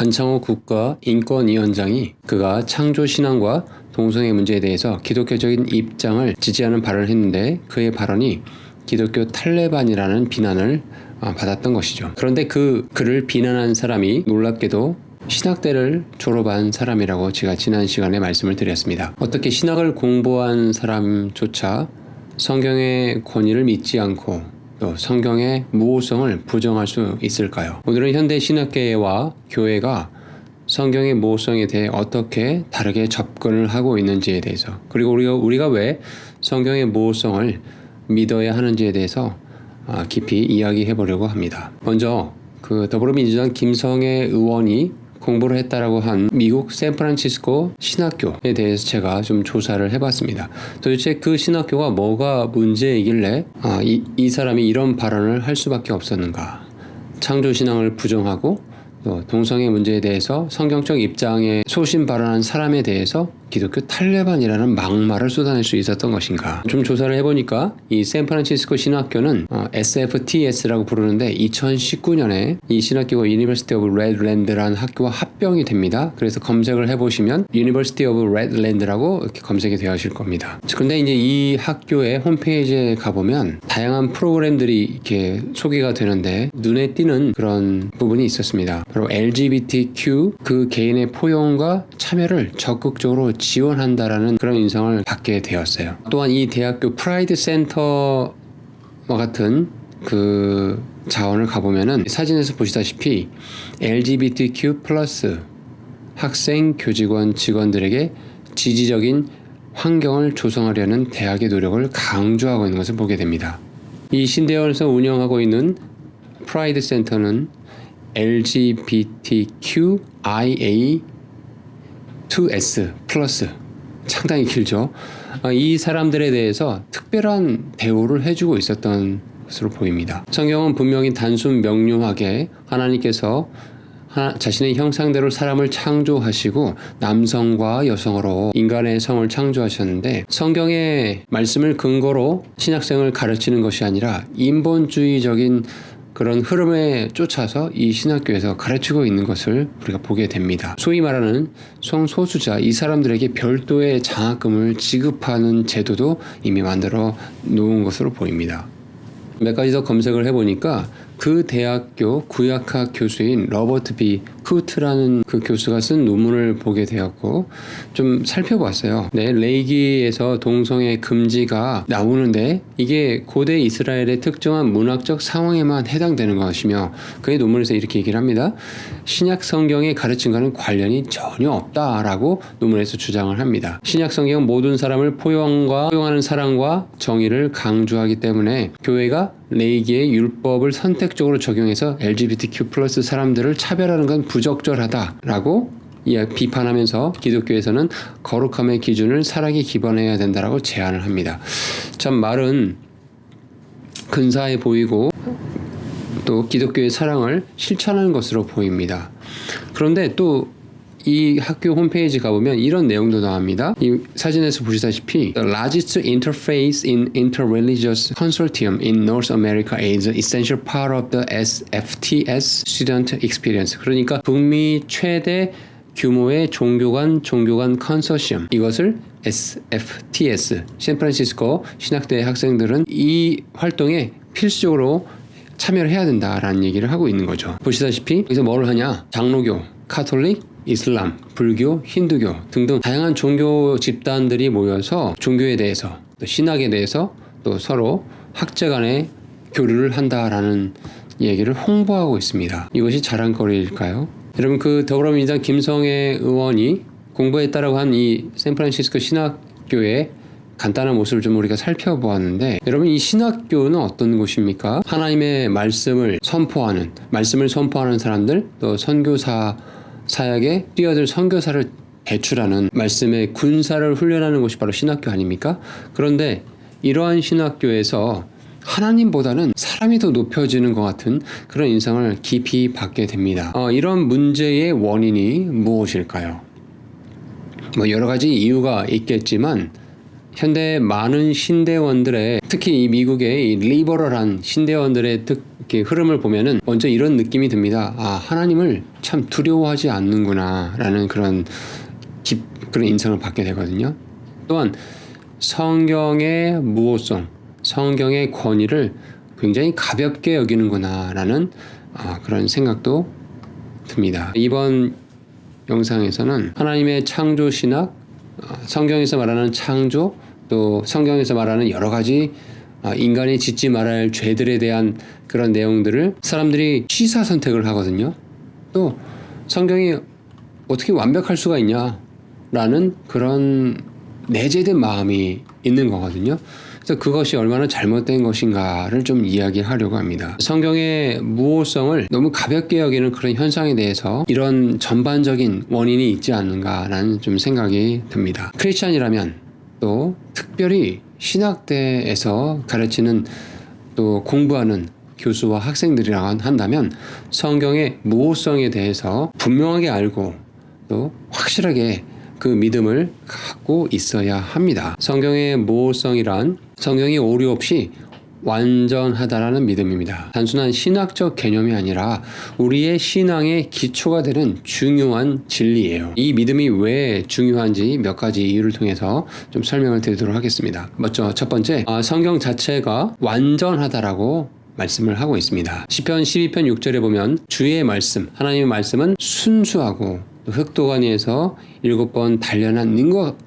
안창호 국가인권위원장이 그가 창조신앙과 동성애 문제에 대해서 기독교적인 입장을 지지하는 발언을 했는데 그의 발언이 기독교 탈레반이라는 비난을 받았던 것이죠. 그런데 그를 비난한 사람이 놀랍게도 신학대를 졸업한 사람이라고 제가 지난 시간에 말씀을 드렸습니다. 어떻게 신학을 공부한 사람조차 성경의 권위를 믿지 않고 또 성경의 무호성을 부정할 수 있을까요? 오늘은 현대 신학계와 교회가 성경의 무호성에 대해 어떻게 다르게 접근을 하고 있는지에 대해서, 그리고 우리가 왜 성경의 무호성을 믿어야 하는지에 대해서 깊이 이야기해 보려고 합니다. 먼저 더불어민주당 김성애 의원이 공부를 했다라고 한 미국 샌프란시스코 신학교에 대해서 제가 좀 조사를 해봤습니다. 도대체 그 신학교가 뭐가 문제이길래 이 사람이 이런 발언을 할 수밖에 없었는가? 창조신앙을 부정하고 또 동성애 문제에 대해서 성경적 입장에 소신 발언한 사람에 대해서 기독교 탈레반이라는 막말을 쏟아낼 수 있었던 것인가? 좀 조사를 해보니까 이 샌프란시스코 신학교는 SFTS라고 부르는데 2019년에 이 신학교가 유니버시티 오브 레드랜드라는 학교와 합병이 됩니다. 그래서 검색을 해보시면 유니버시티 오브 레드랜드라고 이렇게 검색이 되어질 겁니다. 그런데 이제 이 학교의 홈페이지에 가보면 다양한 프로그램들이 이렇게 소개가 되는데 눈에 띄는 그런 부분이 있었습니다. 바로 LGBTQ 그 개인의 포용과 참여를 적극적으로 지원한다라는 그런 인상을 받게 되었어요. 또한 이 대학교 프라이드 센터와 같은 그 자원을 가보면은 사진에서 보시다시피 LGBTQ 플러스 학생, 교직원, 직원들에게 지지적인 환경을 조성하려는 대학의 노력을 강조하고 있는 것을 보게 됩니다. 이 신대원에서 운영하고 있는 프라이드 센터는 LGBTQIA2S 플러스 상당히 길죠. 이 사람들에 대해서 특별한 대우를 해주고 있었던 것으로 보입니다. 성경은 분명히 단순 명료하게 하나님께서 자신의 형상대로 사람을 창조하시고 남성과 여성으로 인간의 성을 창조하셨는데 성경의 말씀을 근거로 신학생을 가르치는 것이 아니라 인본주의적인 그런 흐름에 쫓아서 이 신학교에서 가르치고 있는 것을 우리가 보게 됩니다. 소위 말하는 성소수자, 이 사람들에게 별도의 장학금을 지급하는 제도도 이미 만들어 놓은 것으로 보입니다. 몇 가지 더 검색을 해보니까 그 대학교 구약학 교수인 로버트 B. 쿠트라는 그 교수가 쓴 논문을 보게 되었고 좀 살펴봤어요. 네, 레이기에서 동성애 금지가 나오는데 이게 고대 이스라엘의 특정한 문학적 상황에만 해당되는 것이며 그의 논문에서 이렇게 얘기를 합니다. 신약 성경의 가르침과는 관련이 전혀 없다라고 논문에서 주장을 합니다. 신약 성경은 모든 사람을 포용하는 사랑과 정의를 강조하기 때문에 교회가 레이기의 율법을 선택적으로 적용해서 LGBTQ 플러스 사람들을 차별하는 건 부적절하다라고 비판하면서 기독교에서는 거룩함의 기준을 사랑에 기반해야 된다라고 제안을 합니다. 참 말은 근사해 보이고 또 기독교의 사랑을 실천하는 것으로 보입니다. 그런데 또 이 학교 홈페이지 가보면 이런 내용도 나옵니다. 이 사진에서 보시다시피 The largest interface in interreligious consortium in North America is an essential part of the SFTS student experience. 그러니까 북미 최대 규모의 종교 간 컨소시엄, 이것을 SFTS, 샌프란시스코 신학대 학생들은 이 활동에 필수적으로 참여를 해야 된다라는 얘기를 하고 있는 거죠. 보시다시피 여기서 뭘 하냐? 장로교, 카톨릭, 이슬람, 불교, 힌두교 등등 다양한 종교 집단들이 모여서 종교에 대해서 또 신학에 대해서 또 서로 학제 간에 교류를 한다라는 얘기를 홍보하고 있습니다. 이것이 자랑거리일까요? 여러분 그 더불어민주당 김성애 의원이 공부했다라고 한 이 샌프란시스코 신학교의 간단한 모습을 좀 우리가 살펴보았는데 여러분 이 신학교는 어떤 곳입니까? 하나님의 말씀을 선포하는 사람들 또 선교사 사역에 뛰어들 선교사를 배출하는 말씀의 군사를 훈련하는 곳이 바로 신학교 아닙니까? 그런데 이러한 신학교에서 하나님보다는 사람이 더 높여지는 것 같은 그런 인상을 깊이 받게 됩니다. 이런 문제의 원인이 무엇일까요? 여러 가지 이유가 있겠지만 현대 많은 신대원들의 특히 이 미국의 이 리버럴한 신대원들의 이렇게 흐름을 보면은 먼저 이런 느낌이 듭니다. 하나님을 참 두려워하지 않는구나 라는 그런 인상을 받게 되거든요. 또한 성경의 무호성, 성경의 권위를 굉장히 가볍게 여기는구나 라는 그런 생각도 듭니다. 이번 영상에서는 하나님의 창조 신학, 성경에서 말하는 창조, 또 성경에서 말하는 여러 가지 인간이 짓지 말아야 할 죄들에 대한 그런 내용들을 사람들이 취사 선택을 하거든요. 또 성경이 어떻게 완벽할 수가 있냐라는 그런 내재된 마음이 있는 거거든요. 그래서 그것이 얼마나 잘못된 것인가를 좀 이야기하려고 합니다. 성경의 무호성을 너무 가볍게 여기는 그런 현상에 대해서 이런 전반적인 원인이 있지 않는가라는 좀 생각이 듭니다. 크리스찬이라면 또 특별히 신학대에서 가르치는 또 공부하는 교수와 학생들이라 한다면 성경의 무호성에 대해서 분명하게 알고 또 확실하게 그 믿음을 갖고 있어야 합니다. 성경의 무호성이란 성경이 오류 없이 완전하다라는 믿음입니다. 단순한 신학적 개념이 아니라 우리의 신앙의 기초가 되는 중요한 진리예요. 이 믿음이 왜 중요한지 몇 가지 이유를 통해서 좀 설명을 드리도록 하겠습니다. 먼저 첫 번째, 성경 자체가 완전하다라고 말씀을 하고 있습니다. 시편 12편 6절에 보면 주의 말씀, 하나님의 말씀은 순수하고 흑도가니에서 7번 단련한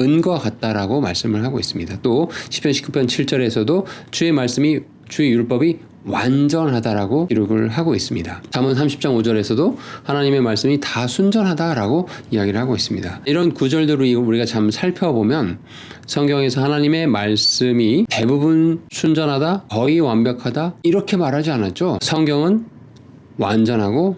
은과 같다라고 말씀을 하고 있습니다. 또 시편 19편 7절에서도 주의 말씀이, 주의 율법이 완전하다라고 기록을 하고 있습니다. 잠언 30장 5절에서도 하나님의 말씀이 다 순전하다라고 이야기를 하고 있습니다. 이런 구절들을 우리가 참 살펴보면 성경에서 하나님의 말씀이 대부분 순전하다, 거의 완벽하다 이렇게 말하지 않았죠. 성경은 완전하고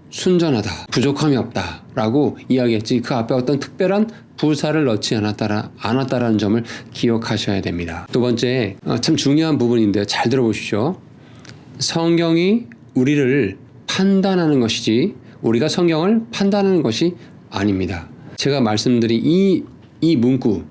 순전하다, 부족함이 없다 라고 이야기했지 그 앞에 어떤 특별한 부사를 넣지 않았다라는 점을 기억하셔야 됩니다. 두 번째, 참 중요한 부분인데 잘 들어보십시오. 성경이 우리를 판단하는 것이지 우리가 성경을 판단하는 것이 아닙니다. 제가 말씀드린 이 문구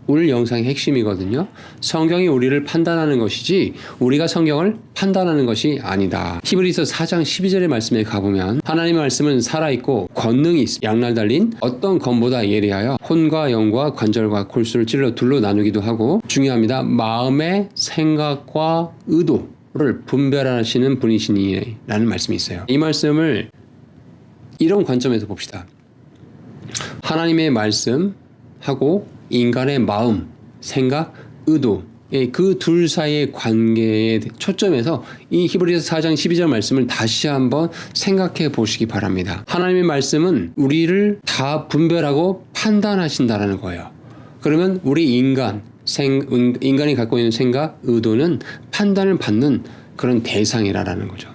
오늘 영상의 핵심이거든요. 성경이 우리를 판단하는 것이지 우리가 성경을 판단하는 것이 아니다. 히브리서 4장 12절의 말씀에 가보면 하나님의 말씀은 살아있고 권능이 있어 양날 달린 어떤 검보다 예리하여 혼과 영과 관절과 골수를 찔러 둘로 나누기도 하고 중요합니다. 마음의 생각과 의도를 분별하시는 분이시니 라는 말씀이 있어요. 이 말씀을 이런 관점에서 봅시다. 하나님의 말씀하고 인간의 마음, 생각, 의도 그 둘 사이의 관계에 초점에서 이 히브리서 4장 12절 말씀을 다시 한번 생각해 보시기 바랍니다. 하나님의 말씀은 우리를 다 분별하고 판단하신다라는 거예요. 그러면 우리 인간이 갖고 있는 생각, 의도는 판단을 받는 그런 대상이라는 거죠.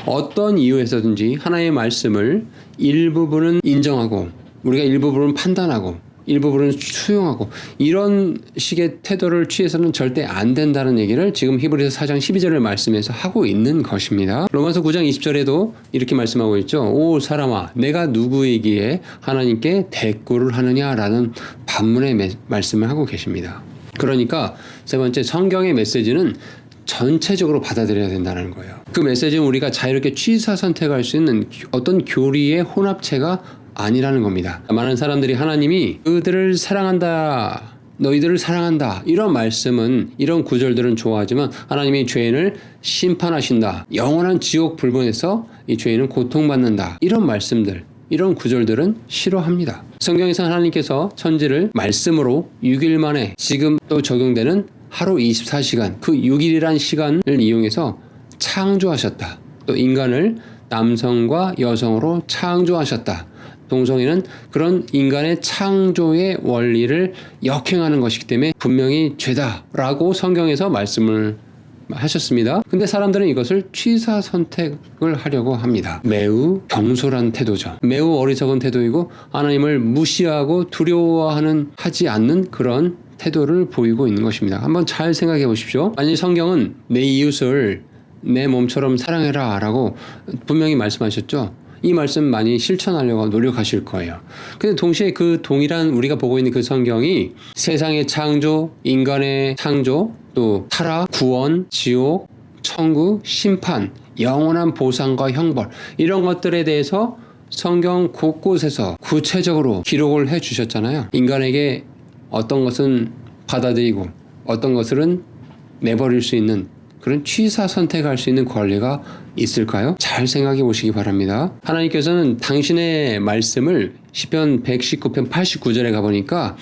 어떤 이유에서든지 하나님의 말씀을 일부분은 인정하고 우리가 일부분은 판단하고 일부분은 수용하고 이런 식의 태도를 취해서는 절대 안 된다는 얘기를 지금 히브리서 4장 12절의 말씀에서 하고 있는 것입니다. 로마서 9장 20절에도 이렇게 말씀하고 있죠. 오 사람아 내가 누구이기에 하나님께 대꾸를 하느냐라는 반문의 말씀을 하고 계십니다. 그러니까 세 번째, 성경의 메시지는 전체적으로 받아들여야 된다는 거예요. 그 메시지는 우리가 자유롭게 취사 선택할 수 있는 어떤 교리의 혼합체가 아니라는 겁니다. 많은 사람들이 하나님이 그들을 사랑한다, 너희들을 사랑한다 이런 말씀은, 이런 구절들은 좋아하지만 하나님이 죄인을 심판하신다, 영원한 지옥 불문에서 이 죄인은 고통받는다 이런 말씀들, 이런 구절들은 싫어합니다. 성경에서 하나님께서 천지를 말씀으로 6일 만에 지금 또 적용되는 하루 24시간 그 6일이란 시간을 이용해서 창조하셨다. 또 인간을 남성과 여성으로 창조하셨다. 동성애는 그런 인간의 창조의 원리를 역행하는 것이기 때문에 분명히 죄다라고 성경에서 말씀을 하셨습니다. 근데 사람들은 이것을 취사 선택을 하려고 합니다. 매우 경솔한 태도죠. 매우 어리석은 태도이고 하나님을 무시하고 하지 않는 그런 태도를 보이고 있는 것입니다. 한번 잘 생각해 보십시오. 아니 성경은 내 이웃을 내 몸처럼 사랑해라 라고 분명히 말씀하셨죠. 이 말씀 많이 실천하려고 노력하실 거예요. 근데 동시에 그 동일한 우리가 보고 있는 그 성경이 세상의 창조, 인간의 창조, 또 타락, 구원, 지옥, 천국, 심판 영원한 보상과 형벌, 이런 것들에 대해서 성경 곳곳에서 구체적으로 기록을 해 주셨잖아요. 인간에게 어떤 것은 받아들이고 어떤 것은 내버릴 수 있는 그런 취사 선택할 수 있는 권리가 있을까요? 잘 생각해 보시기 바랍니다. 하나님께서는 당신의 말씀을 시편 119편 89절에 가보니까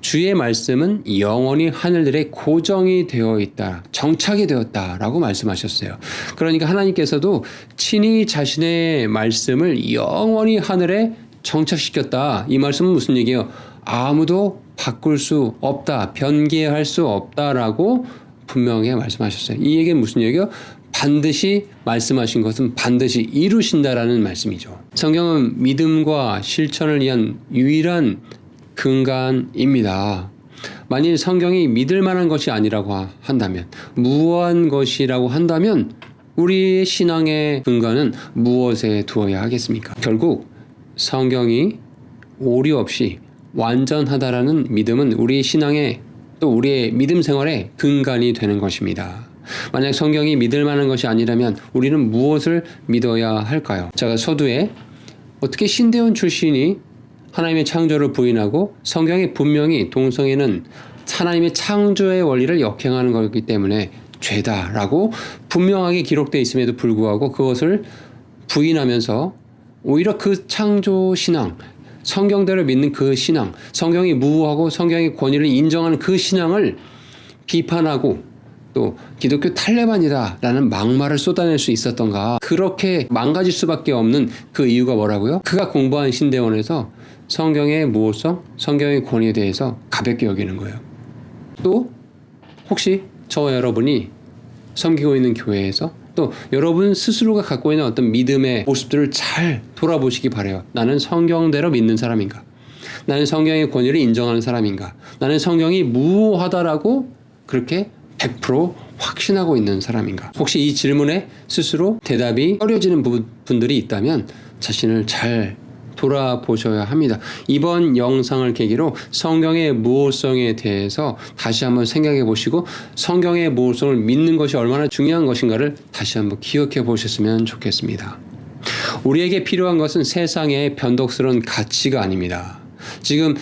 주의 말씀은 영원히 하늘들에 고정이 되어 있다, 정착이 되었다라고 말씀하셨어요. 그러니까 하나님께서도 친히 자신의 말씀을 영원히 하늘에 정착시켰다. 이 말씀은 무슨 얘기예요? 아무도 바꿀 수 없다, 변개할 수 없다라고 분명히 말씀하셨어요. 이 얘기는 무슨 얘기예요? 반드시 말씀하신 것은 반드시 이루신다라는 말씀이죠. 성경은 믿음과 실천을 위한 유일한 근간입니다. 만일 성경이 믿을 만한 것이 아니라고 한다면, 무한 것이라고 한다면 우리의 신앙의 근간은 무엇에 두어야 하겠습니까? 결국 성경이 오류 없이 완전하다라는 믿음은 우리의 신앙의 또 우리의 믿음 생활의 근간이 되는 것입니다. 만약 성경이 믿을 만한 것이 아니라면 우리는 무엇을 믿어야 할까요? 제가 서두에 어떻게 신대원 출신이 하나님의 창조를 부인하고 성경에 분명히 동성애는 하나님의 창조의 원리를 역행하는 것이기 때문에 죄다라고 분명하게 기록되어 있음에도 불구하고 그것을 부인하면서 오히려 그 창조 신앙, 성경대로 믿는 그 신앙, 성경이 무효하고 성경의 권위를 인정하는 그 신앙을 비판하고 또 기독교 탈레반이다라는 막말을 쏟아낼 수 있었던가. 그렇게 망가질 수밖에 없는 그 이유가 뭐라고요? 그가 공부한 신대원에서 성경의 무효성, 성경의 권위에 대해서 가볍게 여기는 거예요. 또 혹시 저와 여러분이 섬기고 있는 교회에서 또 여러분 스스로가 갖고 있는 어떤 믿음의 모습들을 잘 돌아보시기 바라요. 나는 성경대로 믿는 사람인가? 나는 성경의 권위를 인정하는 사람인가? 나는 성경이 무효하다라고 그렇게 100% 확신하고 있는 사람인가? 혹시 이 질문에 스스로 대답이 어려지는 분들이 있다면 자신을 잘 돌아보셔야 합니다. 이번 영상을 계기로 성경의 무효성에 대해서 다시 한번 생각해 보시고 성경의 무효성을 믿는 것이 얼마나 중요한 것인가를 다시 한번 기억해 보셨으면 좋겠습니다. 우리에게 필요한 것은 세상의 변덕스러운 가치가 아닙니다. 지금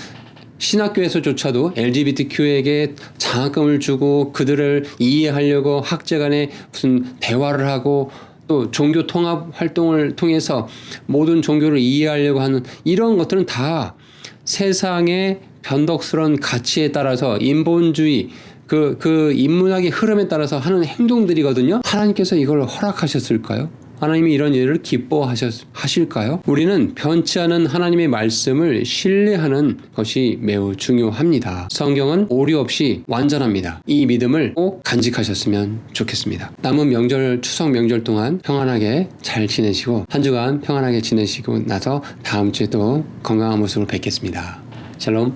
신학교에서조차도 LGBTQ에게 장학금을 주고 그들을 이해하려고 학제 간에 무슨 대화를 하고 또 종교 통합 활동을 통해서 모든 종교를 이해하려고 하는 이런 것들은 다 세상의 변덕스러운 가치에 따라서 인본주의 그 인문학의 흐름에 따라서 하는 행동들이거든요. 하나님께서 이걸 허락하셨을까요? 하나님이 이런 일을 기뻐하실까요? 우리는 변치 않은 하나님의 말씀을 신뢰하는 것이 매우 중요합니다. 성경은 오류 없이 완전합니다. 이 믿음을 꼭 간직하셨으면 좋겠습니다. 남은 명절, 추석 명절 동안 평안하게 잘 지내시고 한 주간 평안하게 지내시고 나서 다음 주에 또 건강한 모습으로 뵙겠습니다. 샬롬.